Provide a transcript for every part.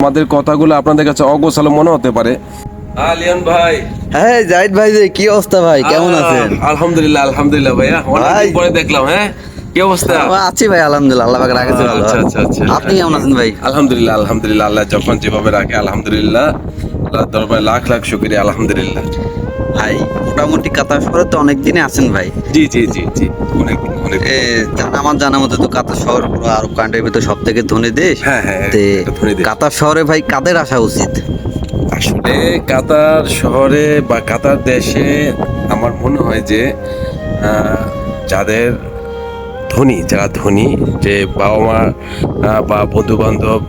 আমাদের কথাগুলো আপনাদের কাছে অগোছালো মনে হতে পারে। লিওন ভাই, হ্যাঁ জাহিদ ভাই যে কি অবস্থা ভাই, কেমন আছেন? আলহামদুলিল্লাহ আলহামদুলিল্লাহ ভাইয়া, অনেকদিন পরে দেখলাম। হ্যাঁ, কি অবস্থা? আছি ভাই, আলহামদুলিল্লাহ, আল্লাহ পাক রাখেছে ভালো। আচ্ছা আচ্ছা আচ্ছা, আপনি কেমন আছেন ভাই? আলহামদুলিল্লাহ আলহামদুলিল্লাহ, আল্লাহ যখন যেভাবে রাখে আলহামদুলিল্লাহ, আল্লাহ দরবারে লাখ লাখ শুকরিয়া আলহামদুলিল্লাহ। ভাই মোটামুটি কাতার শহরে তো অনেক দিনে আছেন ভাই। জি জি জি জি, অনেক অনেক। আমার জানা মতে তো কাতার শহর পুরো আরব কান্ট্রির ভিতর সব থেকে ধনী দেশ। হ্যাঁ হ্যাঁ, তে এটা ধনী দেশ। কাতার শহরে ভাই কাদের আসা উচিত? আসলে কাতার শহরে বা কাতার দেশে আমার মনে হয় যে যাদের ধনী, যারা ধনী, যে বাবা মা বা বন্ধু বান্ধব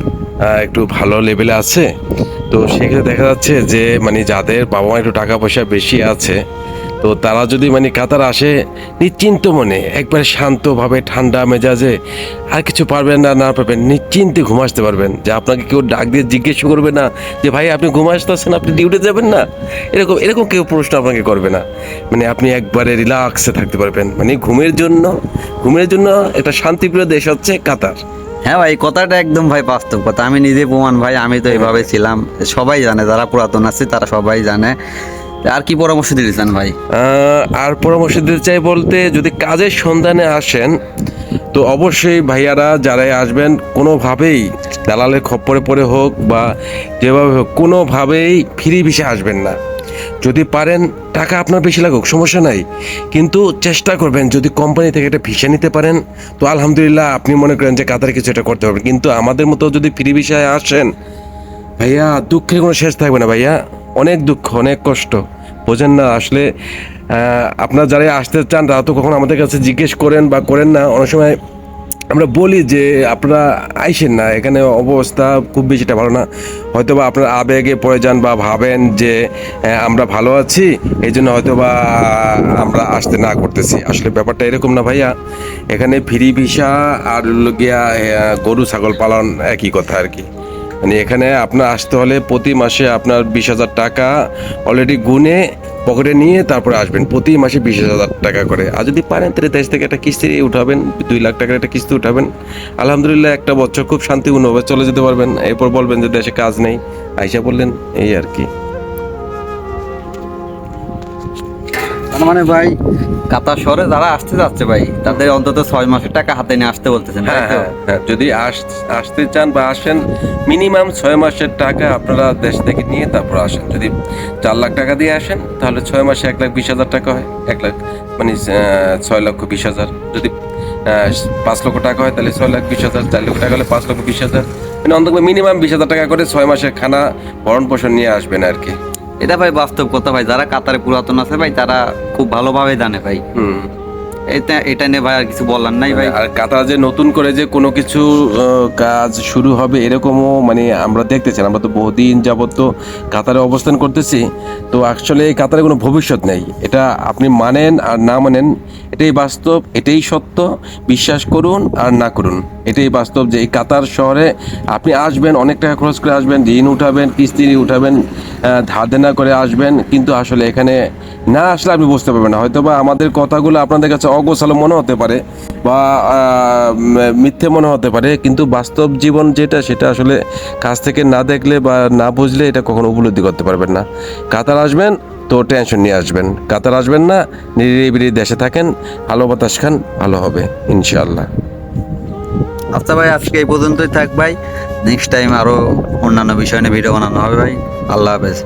একটু ভালো লেভেলে আছে, তো সেক্ষেত্রে দেখা যাচ্ছে যে মানে যাদের বাবা মা একটু টাকা পয়সা বেশি আছে, তো তারা যদি মানে কাতার আসে নিশ্চিন্ত মনে, একবারে শান্তভাবে ঠান্ডা মেজাজে, আর কিছু পারবেন না না পারবেন, নিশ্চিন্তে ঘুম আসতে পারবেন। যে আপনাকে কেউ ডাক দিয়ে জিজ্ঞেস করবে না যে ভাই আপনি ঘুম আসতেছেন, আপনি ডিউটি যাবেন না, এরকম এরকম কেউ প্রশ্ন আপনাকে করবে না। মানে আপনি একবারে রিল্যাক্সে থাকতে পারবেন। মানে ঘুমের জন্য একটা শান্তিপ্রিয় দেশ হচ্ছে কাতার। হ্যাঁ ভাই, কথাটা একদম ভাই বাস্তব কথা, আমি নিজে প্রমাণ ভাই, আমি তো এভাবে ছিলাম। সবাই জানে, যারা পুরাতন আছে তারা সবাই জানে। আর কি পরামর্শ দিতে চান ভাই? আর পরামর্শ দিতে চাই বলতে, যদি কাজের সন্ধানে আসেন তো অবশ্যই ভাইয়ারা যারাই আসবেন কোনোভাবেই দালালের খপ্পরে পড়ে হোক বা যেভাবে হোক কোনোভাবেই ফ্রি ভিসা আসবেন না। যদি পারেন টাকা আপনার বেশি লাগুক সমস্যা নাই, কিন্তু চেষ্টা করবেন যদি কোম্পানি থেকে একটা ভিসা নিতে পারেন তো আলহামদুলিল্লাহ, আপনি মনে করেন যে কাতারে কিছু একটা করতে পারবেন। কিন্তু আমাদের মতো যদি ফ্রি ভিসায় আসেন ভাইয়া, দুঃখের কোনো শেষ থাকবে না ভাইয়া। অনেক দুঃখ, অনেক কষ্ট, বোঝেন না আসলে। আপনারা যারা আসতে চান তারা তো কখনো আমাদের কাছে জিজ্ঞেস করেন বা করেন না। অনেক সময় আমরা বলি যে আপনারা আইসেন না, এখানে অবস্থা খুব বেশিটা ভালো না। হয়তো বা আপনারা আবেগে পড়ে যান বা ভাবেন যে আমরা ভালো আছি, এই জন্য হয়তো বা আমরা আসতে না করতেছি। আসলে ব্যাপারটা এরকম না ভাইয়া। এখানে ফ্রি ভিসা আর গিয়া গরু ছাগল পালন একই কথা আর কি। মানে এখানে আপনার আসতে হলে প্রতি মাসে আপনার 20,000 টাকা অলরেডি গুনে পকেটে নিয়ে তারপরে আসবেন। প্রতি মাসে 20,000 টাকা করে। আর যদি পারেন তাহলে দেশ থেকে একটা কিস্তি উঠাবেন, 2 লাখ টাকার একটা কিস্তি উঠাবেন। আলহামদুলিল্লাহ, একটা বছর খুব শান্তিপূর্ণভাবে চলে যেতে পারবেন। এরপর বলবেন যে দেশে কাজ নেই, আইসা বললেন, এই আর কি। তার মানে ভাই কাতার শহরে যারা আসতে যাচ্ছে ভাই, তাদের অন্তত 6 মাসের টাকা হাতে নিয়ে আসতে বলতেছেন, তাই হ্যাঁ তো? হ্যাঁ হ্যাঁ, যদি আসতে চান বা আসেন, মিনিমাম 6 মাসের টাকা আপনারা দেশ থেকে নিয়ে তারপর আসেন। যদি 4 লাখ টাকা দিয়ে আসেন তাহলে 6 মাসে 1,20,000 টাকা হয়। 1 লাখ মানে 6,20,000। যদি 5 লক্ষ টাকা হয় তাহলে 6,20,000। 4 লক্ষ টাকা হলে 5,20,000। মানে অন্তত মিনিমাম 20,000 টাকা করে 6 মাসের খানা ভরণ পোষণ নিয়ে আসবেন আর কি। এটা ভাই বাস্তব কথা ভাই, যারা কাতারে পুরাতন আছে ভাই তারা খুব ভালোভাবে জানে ভাই। এটা নিয়ে ভাই আর কিছু বলার নাই ভাই। আর কাতার যে নতুন করে যে কোনো কিছু কাজ শুরু হবে এরকমও মানে আমরা দেখতেছি। আমরা তো বহুদিন যাবত তো কাতারে অবস্থান করতেছি, তো অ্যাকচুয়ালি কাতারে কোনো ভবিষ্যৎ নেই। এটা আপনি মানেন আর না মানেন, এটাই বাস্তব, এটাই সত্য। বিশ্বাস করুন আর না করুন, এটাই বাস্তব যে এই কাতার শহরে আপনি আসবেন, অনেক টাকা খরচ করে আসবেন, ঋণ উঠাবেন, কিস্তি উঠাবেন, ধার দেনা করে আসবেন, কিন্তু আসলে এখানে না আসলে আপনি বুঝতে পারবেন না। হয়তো বা আমাদের কথাগুলো আপনাদের কাছে অগোছালো মনে হতে পারে বা মিথ্যে মনে হতে পারে, কিন্তু বাস্তব জীবন যেটা, সেটা আসলে কাছ থেকে না দেখলে বা না বুঝলে এটা কখনো উপলব্ধি করতে পারবেন না। কাতার আসবেন তো টেনশন নিয়ে আসবেন, কাতার আসবেন না, নিরিবিলি দেশে থাকেন, ভালো বাতাস খান, ভালো হবে ইনশাআল্লাহ। আচ্ছা ভাই, আজকে এই পর্যন্তই থাক ভাই। নেক্সট টাইম আরো অন্যান্য বিষয় নিয়ে ভিডিও বানানো হবে ভাই। আল্লাহ হাফেজ।